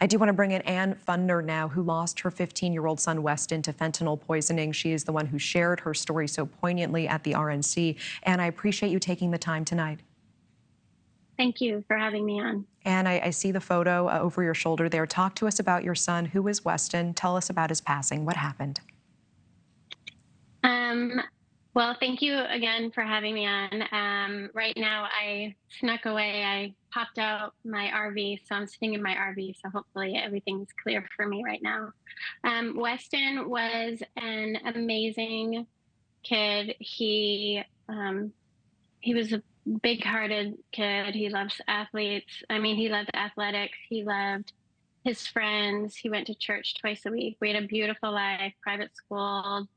I do want to bring in Ann Fundner now, who lost her 15-year-old son, Weston, to fentanyl poisoning. She is the one who shared her story so poignantly at the RNC. And I appreciate you taking the time tonight. Thank you for having me on. And I see the photo over your shoulder there. Talk to us about your son. Who is Weston? Tell us about his passing. What happened? Well, thank you again for having me on. Right now, I snuck away. I popped out my RV, so I'm sitting in my RV. So hopefully everything's clear for me right now. Weston was an amazing kid. He was a big-hearted kid. He loves athletes. I mean, he loved athletics. He loved his friends. He went to church twice a week. We had a beautiful life, private school.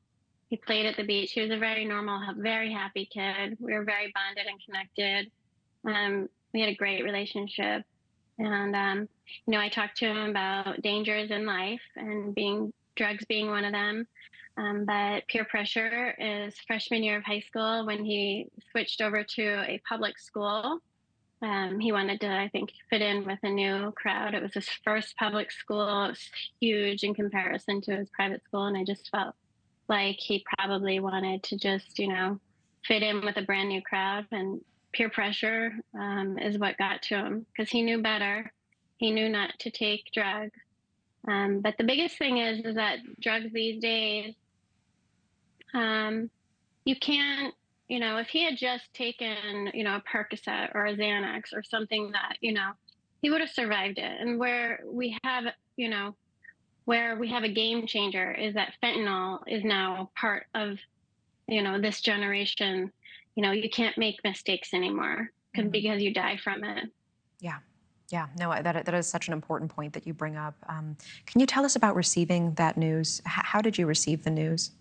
He played at the beach. He was a very normal, very happy kid. We were very bonded and connected. We had a great relationship. And, I talked to him about dangers in life and drugs being one of them. But peer pressure is freshman year of high school when he switched over to a public school. He wanted to, I think, fit in with a new crowd. It was his first public school. It was huge in comparison to his private school. And I just felt like he probably wanted to just, fit in with a brand new crowd. And peer pressure is what got to him because he knew better. He knew not to take drugs. But the biggest thing is that drugs these days, you can't, if he had just taken, a Percocet or a Xanax or something that, he would have survived it. And where we have a game changer is that fentanyl is now part of, this generation. You can't make mistakes anymore because you die from it. Yeah. Yeah, no, that is such an important point that you bring up. Can you tell us about receiving that news? How did you receive the news?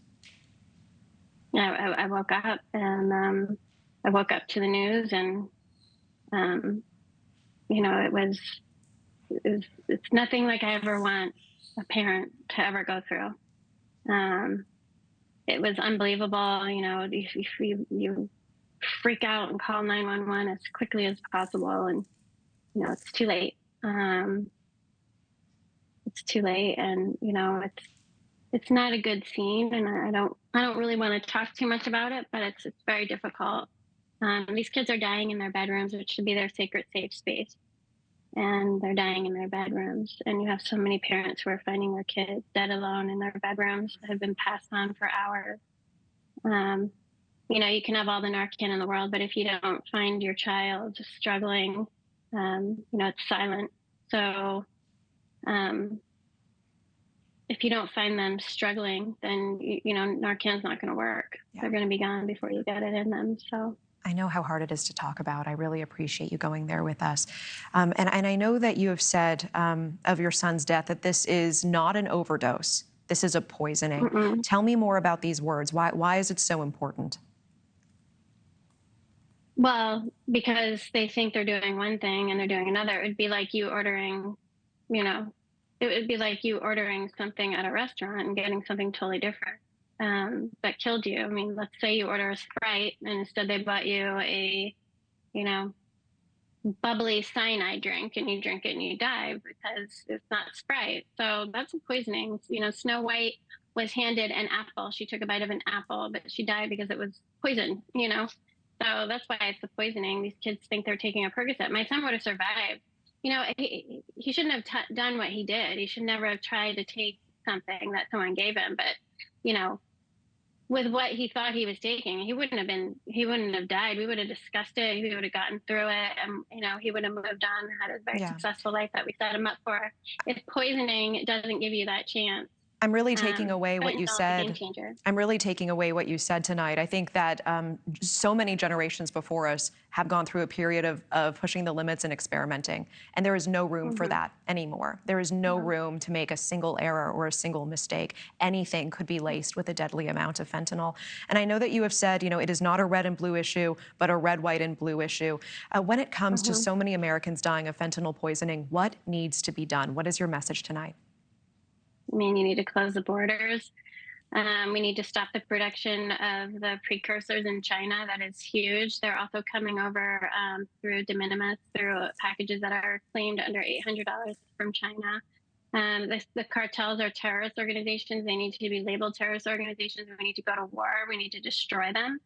I woke up and I woke up to the news and, it's nothing like I ever want a parent to ever go through. It was unbelievable. You freak out and call 911 as quickly as possible, and it's too late. It's too late, and it's not a good scene, and I don't really want to talk too much about it, but it's very difficult. These kids are dying in their bedrooms, which should be their sacred safe space, and they're dying in their bedrooms. And you have so many parents who are finding their kids dead alone in their bedrooms that have been passed on for hours. You can have all the Narcan in the world, but if you don't find your child struggling, it's silent. So if you don't find them struggling, then, Narcan's not going to work. Yeah. They're going to be gone before you get it in them. So I know how hard it is to talk about. I really appreciate you going there with us. And I know that you have said of your son's death that this is not an overdose. This is a poisoning. Mm-mm. Tell me more about these words. Why is it so important? Well, because they think they're doing one thing and they're doing another. It'd be like you ordering, it would be like you ordering something at a restaurant and getting something totally different that killed you. I mean, let's say you order a Sprite and instead they bought you a, bubbly cyanide drink, and you drink it and you die because it's not Sprite. So that's a poisoning. Snow White was handed an apple. She took a bite of an apple, but she died because it was poison, So that's why it's a poisoning. These kids think they're taking a Percocet. My son would have survived. He shouldn't have done what he did. He should never have tried to take something that someone gave him. But, with what he thought he was taking, he wouldn't have died. We would have discussed it. He would have gotten through it. And, he would have moved on and had a very successful life that we set him up for. If poisoning doesn't give you that chance. I'm really taking away what you said. I'm really taking away what you said tonight. I think that so many generations before us have gone through a period of pushing the limits and experimenting, and there is no room for that anymore. There is no room to make a single error or a single mistake. Anything could be laced with a deadly amount of fentanyl. And I know that you have said, it is not a red and blue issue, but a red, white, and blue issue. When it comes to so many Americans dying of fentanyl poisoning, what needs to be done? What is your message tonight? I mean, you need to close the borders. We need to stop the production of the precursors in China. That is huge. They're also coming over through de minimis, through packages that are claimed under $800 from China. The cartels are terrorist organizations. They need to be labeled terrorist organizations. We need to go to war. We need to destroy them.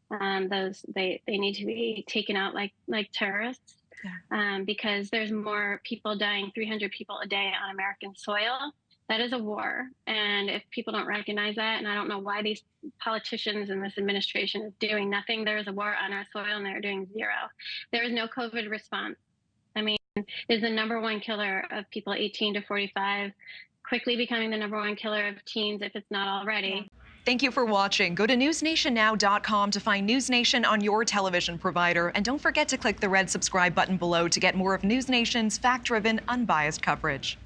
They need to be taken out like terrorists. Yeah. Because there's more people dying, 300 people a day on American soil. That is a war. And if people don't recognize that, and I don't know why these politicians in this administration is doing nothing, there is a war on our soil and they're doing zero. There is no COVID response. I mean, is the #1 killer of people 18 to 45, quickly becoming the #1 killer of teens if it's not already. Yeah. Thank you for watching. Go to newsnationnow.com to find NewsNation on your television provider. And don't forget to click the red subscribe button below to get more of NewsNation's fact-driven, unbiased coverage.